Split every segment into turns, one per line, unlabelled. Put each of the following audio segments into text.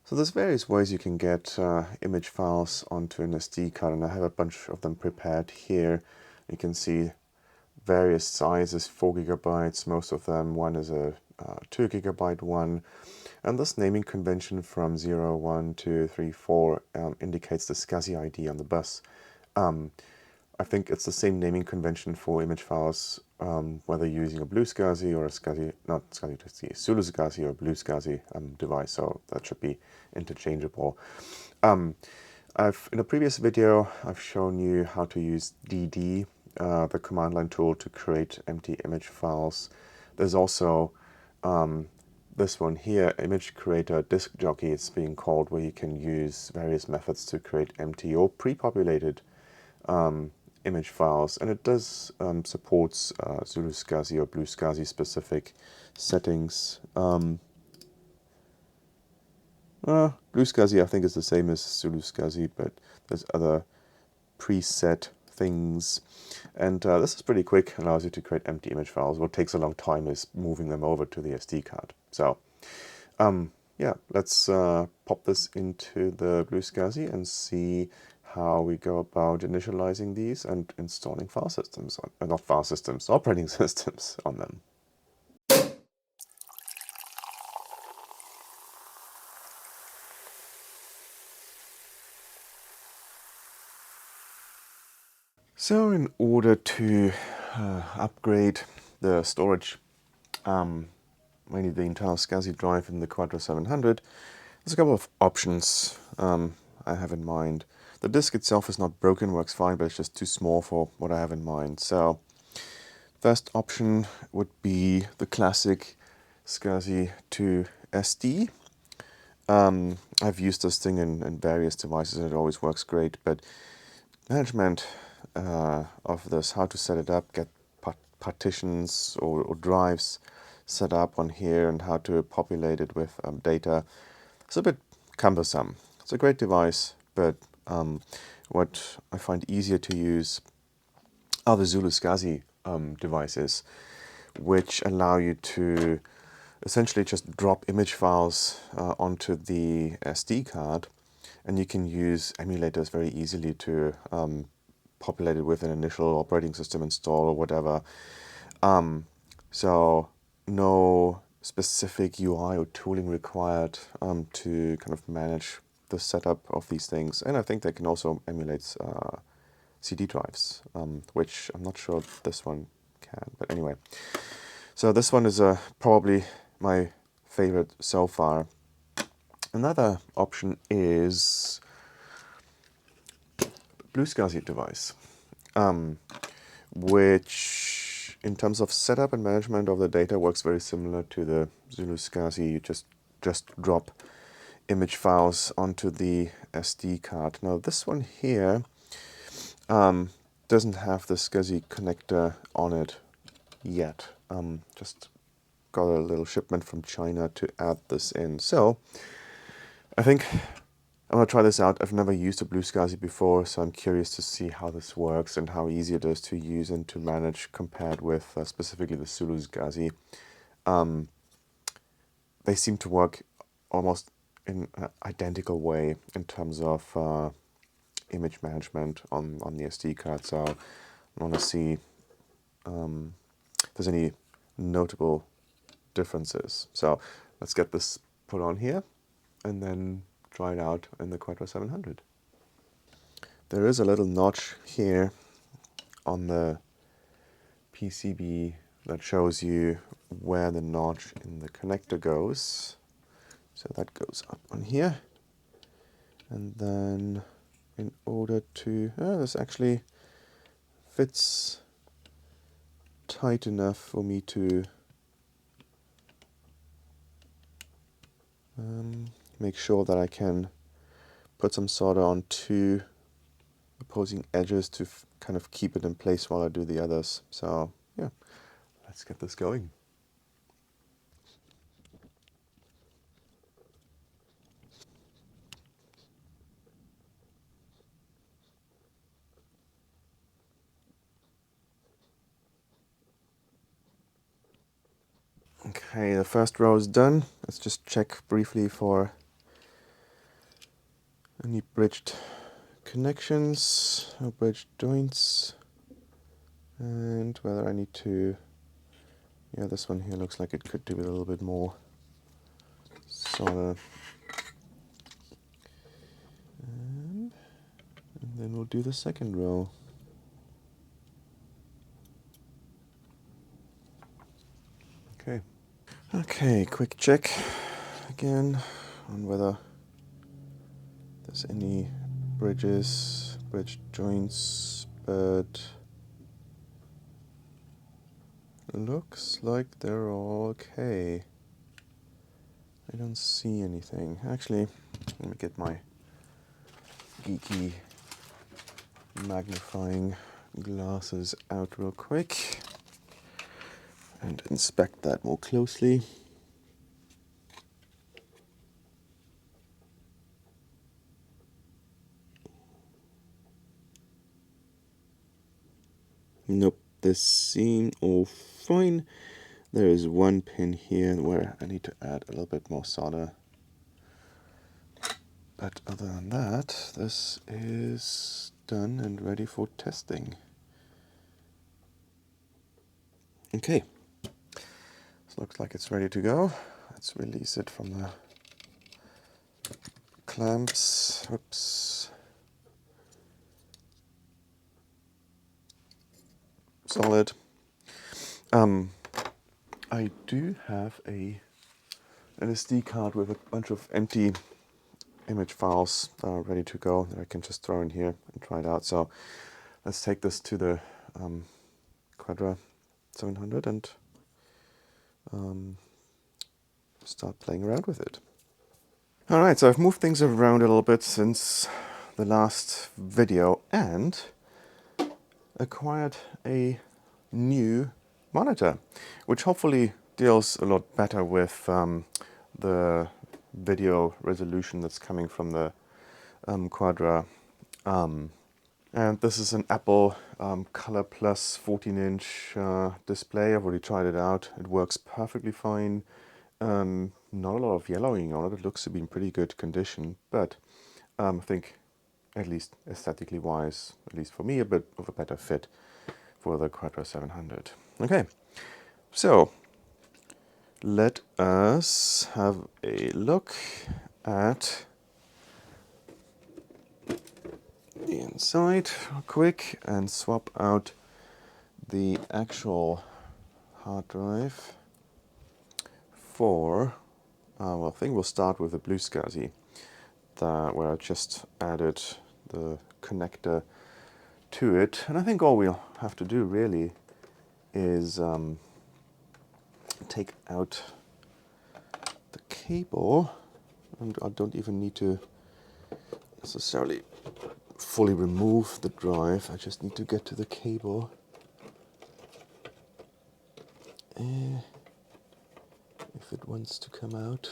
So there's various ways you can get image files onto an SD card, and I have a bunch of them prepared here. You can see various sizes, 4 gigabytes, most of them. One is a 2 gigabyte one. And this naming convention from 0, 1, 2, 3, 4 indicates the SCSI ID on the bus. I think it's the same naming convention for image files, whether you're using a BlueSCSI or a SCSI, not SCSI, zuluscsi or BlueSCSI device, so that should be interchangeable. In a previous video, I've shown you how to use DD, the command line tool, to create empty image files. There's also this one here, image creator disk jockey, it's being called, where you can use various methods to create empty or pre-populated image files, and it does supports zuluscsi or BlueSCSI specific settings. BlueSCSI I think is the same as zuluscsi, but there's other preset things, and this is pretty quick, allows you to create empty image files. What takes a long time is moving them over to the SD card. So yeah, let's pop this into the BlueSCSI and see how we go about initializing these and installing file systems, not file systems, operating systems on them. So in order to upgrade the storage, mainly the internal SCSI drive in the Quadra 700, there's a couple of options I have in mind. The disk itself is not broken, works fine, but it's just too small for what I have in mind. So first option would be the classic SCSI to SD. I've used this thing in various devices and it always works great, but management of this, how to set it up, get partitions or drives set up on here, and how to populate it with data, it's a bit cumbersome. It's a great device, but what I find easier to use are the zuluscsi devices, which allow you to essentially just drop image files onto the SD card, and you can use emulators very easily to populate it with an initial operating system install or whatever. So no specific UI or tooling required to kind of manage the setup of these things. And I think they can also emulate CD drives, which I'm not sure this one can, but anyway. So this one is probably my favorite so far. Another option is BlueSCSI device, which in terms of setup and management of the data works very similar to the zuluscsi. You just drop image files onto the SD card. Now this one here doesn't have the SCSI connector on it yet. Just got a little shipment from China to add this in. So I think I'm going to try this out. I've never used a BlueSCSI before, so I'm curious to see how this works and how easy it is to use and to manage compared with specifically the zuluscsi. They seem to work almost in an identical way in terms of image management on the SD card. So I want to see if there's any notable differences. So let's get this put on here and then try it out in the Quadra 700. There is a little notch here on the PCB that shows you where the notch in the connector goes. So that goes up on here. And then in order to, this actually fits tight enough for me to make sure that I can put some solder on two opposing edges to kind of keep it in place while I do the others. So yeah, let's get this going. Okay, the first row is done. Let's just check briefly for any bridged connections or bridged joints, and whether I need to, yeah, this one here looks like it could do with a little bit more solder. And then we'll do the second row. Okay. Okay, quick check again on whether there's any bridges, bridge joints, but looks like they're all okay. I don't see anything. Actually, let me get my geeky magnifying glasses out real quick and inspect that more closely. Nope, this seems all fine. There is one pin here where I need to add a little bit more solder. But other than that, this is done and ready for testing. Okay, this looks like it's ready to go. Let's release it from the clamps. Oops. Solid. I do have an SD card with a bunch of empty image files that are ready to go that I can just throw in here and try it out. So let's take this to the Quadra 700 and start playing around with it. Alright, so I've moved things around a little bit since the last video and acquired a new monitor, which hopefully deals a lot better with the video resolution that's coming from the Quadra. And this is an Apple Color Plus 14-inch display. I've already tried it out. It works perfectly fine. Not a lot of yellowing on it. It looks to be in pretty good condition, but I think, at least aesthetically wise, at least for me, a bit of a better fit for the Quadra 700. Okay, so let us have a look at the inside real quick and swap out the actual hard drive for, well, I think we'll start with the BlueSCSI, where I just added the connector to it. And I think all we'll have to do really is take out the cable, and I don't even need to necessarily fully remove the drive. I just need to get to the cable. If it wants to come out.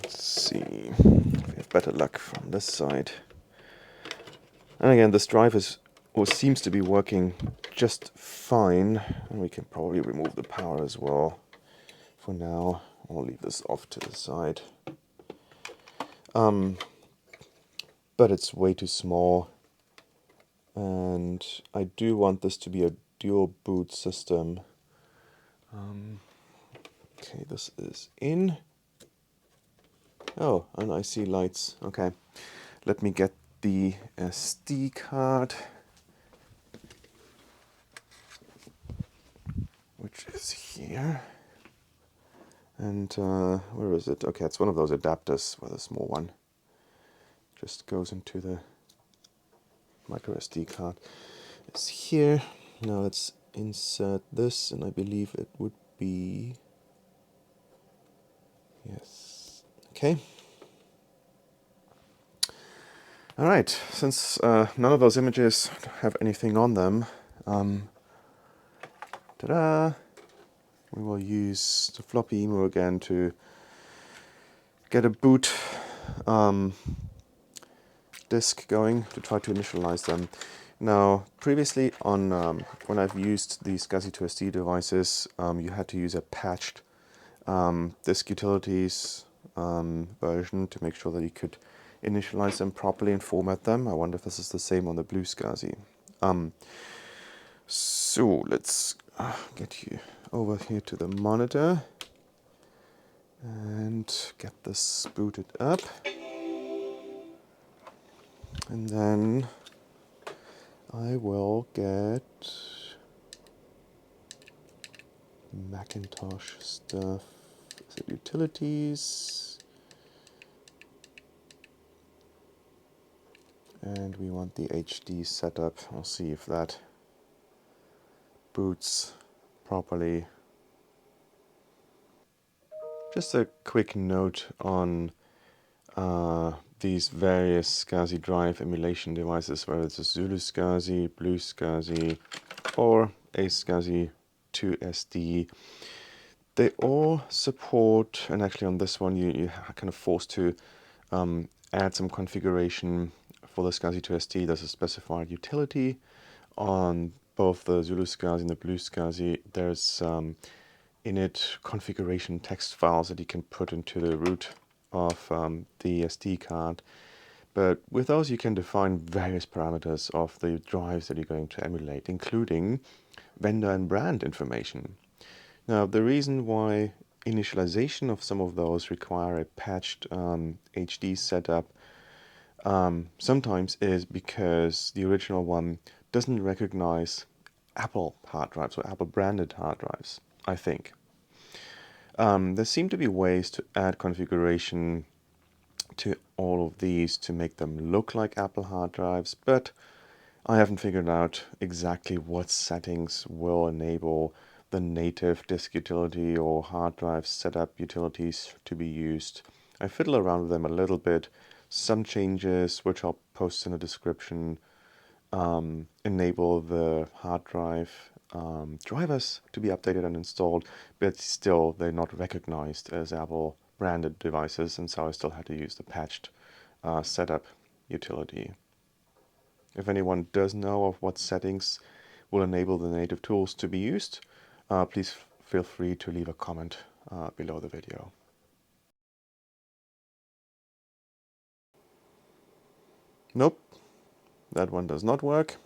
Let's see if we have better luck from this side. And again, this drive seems to be working just fine, and we can probably remove the power as well. For now, I'll leave this off to the side. But it's way too small, and I do want this to be a dual boot system. Okay, this is in. Oh, and I see lights. Okay, let me get the SD card, which is here. And where is it? Okay, it's one of those adapters, well, the small one. Just goes into the micro SD card. It's here. Now let's insert this, and I believe it would be, yes, okay. All right, since none of those images have anything on them, ta-da! We will use the floppy emu again to get a boot disk going to try to initialize them. Now, previously on when I've used the SCSI to SD devices, you had to use a patched disk utilities version to make sure that you could initialize them properly and format them. I wonder if this is the same on the BlueSCSI. So let's get you over here to the monitor and get this booted up. And then I will get Macintosh stuff. Is it utilities? And we want the HD setup. I'll see if that boots properly. Just a quick note on these various SCSI drive emulation devices, whether it's a zuluscsi, BlueSCSI, or a SCSI 2SD. They all support, and actually on this one you're kind of forced to add some configuration for the SCSI 2SD. There's a specified utility. On both the zuluscsi and the BlueSCSI, there's init configuration text files that you can put into the root of the SD card. But with those you can define various parameters of the drives that you're going to emulate, including vendor and brand information. Now, the reason why initialization of some of those require a patched HD setup sometimes is because the original one doesn't recognize Apple hard drives or Apple branded hard drives, I think. There seem to be ways to add configuration to all of these to make them look like Apple hard drives, but I haven't figured out exactly what settings will enable the native disk utility or hard drive setup utilities to be used. I fiddle around with them a little bit. Some changes, which I'll post in the description, enable the hard drive drivers to be updated and installed, but still they're not recognized as Apple branded devices, and so I still had to use the patched setup utility. If anyone does know of what settings will enable the native tools to be used, please feel free to leave a comment below the video. Nope, that one does not work.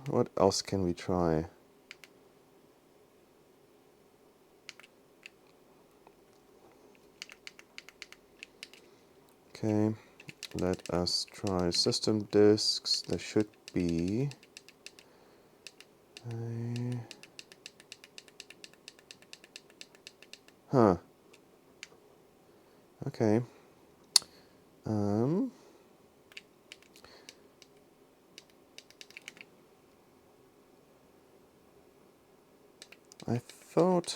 What else can we try? Okay, let us try system disks. There should be a... Okay. I thought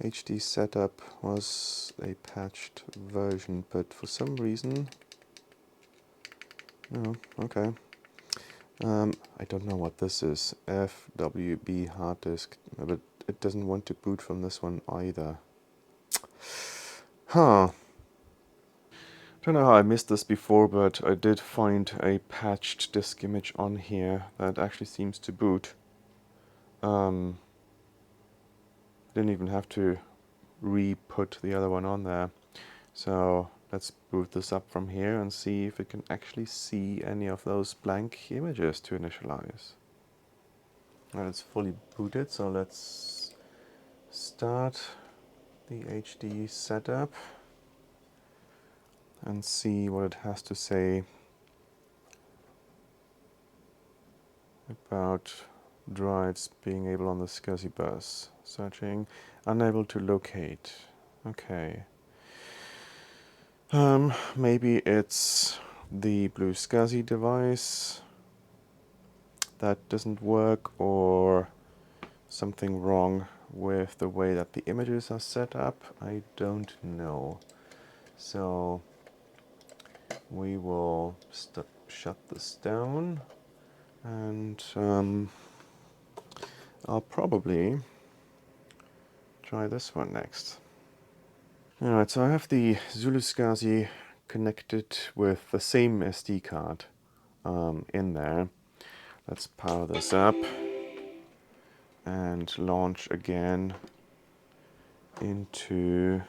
HD setup was a patched version, but for some reason, no. Okay. I don't know what this is. FWB hard disk, but it doesn't want to boot from this one either. Huh. Don't know how I missed this before, but I did find a patched disk image on here that actually seems to boot. Didn't even have to re-put the other one on there. So let's boot this up from here and see if it can actually see any of those blank images to initialize. Now it's fully booted, so let's start the HD setup and see what it has to say about drives being able on the SCSI bus. Searching, unable to locate. Okay. Maybe it's the BlueSCSI device that doesn't work, or something wrong with the way that the images are set up. I don't know. So we will shut this down, and I'll probably try this one next. Alright, so I have the zuluscsi connected with the same SD card in there. Let's power this up and launch again into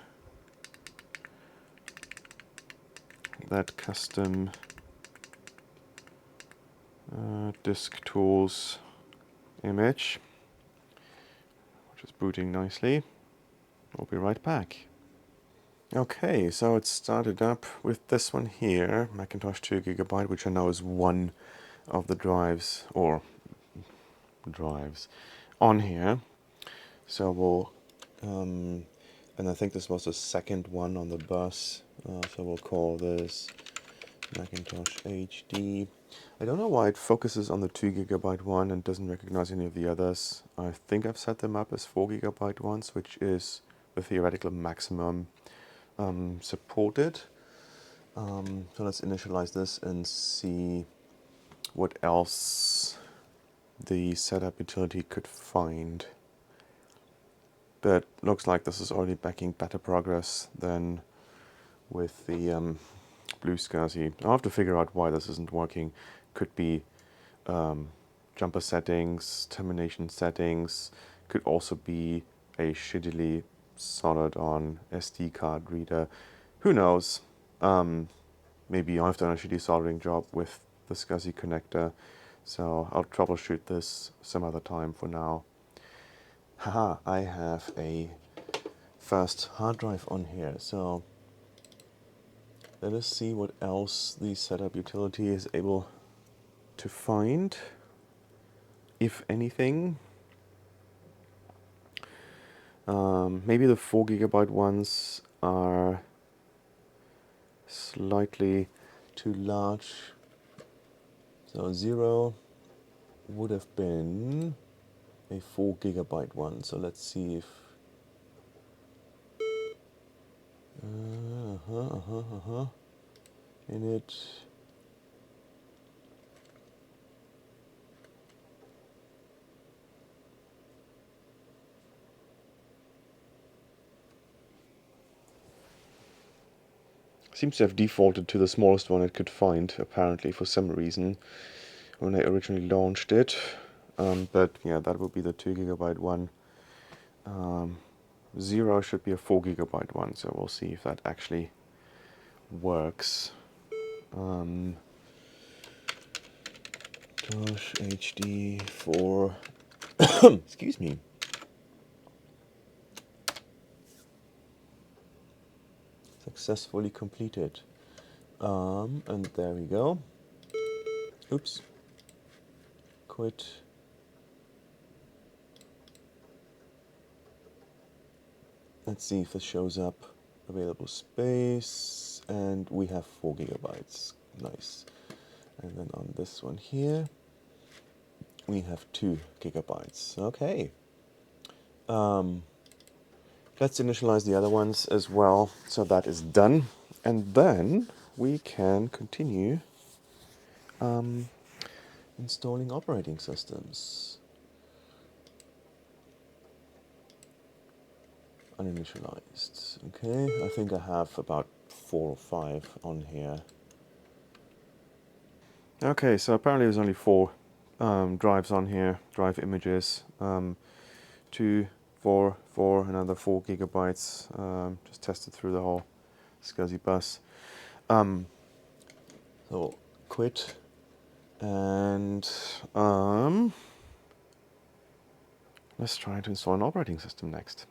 that custom disk tools image, which is booting nicely. We'll be right back. Okay, so it started up with this one here, Macintosh 2GB, which I know is one of the drives on here. So we'll, and I think this was the second one on the bus, so we'll call this Macintosh HD. I don't know why it focuses on the 2GB one and doesn't recognize any of the others. I think I've set them up as 4GB ones, which is the theoretical maximum supported. So let's initialize this and see what else the setup utility could find. But looks like this is already backing better progress than with the BlueSCSI. I'll have to figure out why this isn't working. Could be jumper settings, termination settings, could also be a shittily soldered on SD card reader. Who knows? Maybe I've done a shitty soldering job with the SCSI connector, so I'll troubleshoot this some other time. For now, haha, I have a fast hard drive on here, so let us see what else the setup utility is able to find, if anything. Maybe the 4GB ones are slightly too large. So 0 would have been a 4GB one. So let's see if in it. Seems to have defaulted to the smallest one it could find, apparently, for some reason, when I originally launched it. But yeah, that would be the 2GB one. 0 should be a 4GB one, so we'll see if that actually works. Macintosh HD 4. Excuse me. Successfully completed. And there we go. Oops. Quit. Let's see if this shows up. Available space, and we have 4GB. Nice. And then on this one here, we have 2GB. Okay. Let's initialize the other ones as well, so that is done. And then we can continue installing operating systems. Uninitialized. Okay, I think I have about 4 or 5 on here. Okay, so apparently there's only 4 drives on here, drive images. 2, 4, 4, another 4GB. Just tested through the whole SCSI bus. So quit, and let's try to install an operating system next.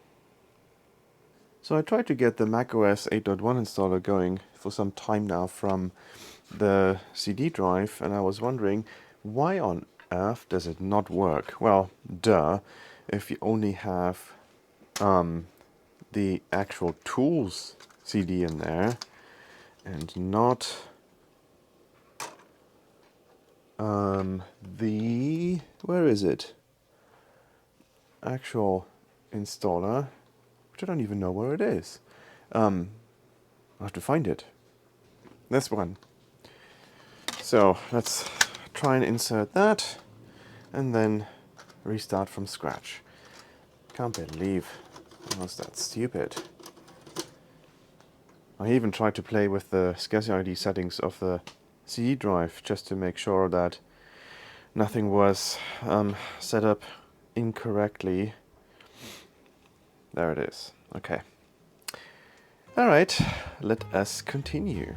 So I tried to get the macOS 8.1 installer going for some time now from the CD drive, and I was wondering, why on earth does it not work? Well, duh, if you only have the actual tools CD in there and not the, where is it? Actual installer, which I don't even know where it is. I'll have to find it. This one. So let's try and insert that and then restart from scratch. Can't believe I was that stupid. I even tried to play with the SCSI ID settings of the CD drive just to make sure that nothing was set up incorrectly. There it is. Okay. All right, let us continue.